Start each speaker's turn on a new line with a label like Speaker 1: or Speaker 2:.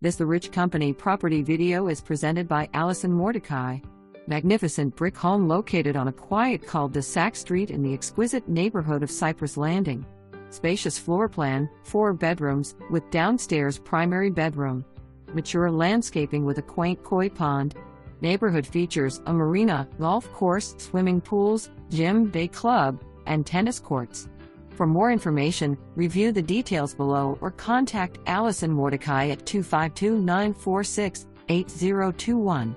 Speaker 1: This The Rich Company property video is presented by Allison Mordecai. Magnificent brick home located on a quiet cul-de-sac street in the exquisite neighborhood of Cypress Landing. Spacious floor plan, 4 bedrooms, with downstairs primary bedroom. Mature landscaping with a quaint koi pond. Neighborhood features a marina, golf course, swimming pools, gym, day club, and tennis courts. For more information, review the details below or contact Allison Mordecai at 252-946-8021.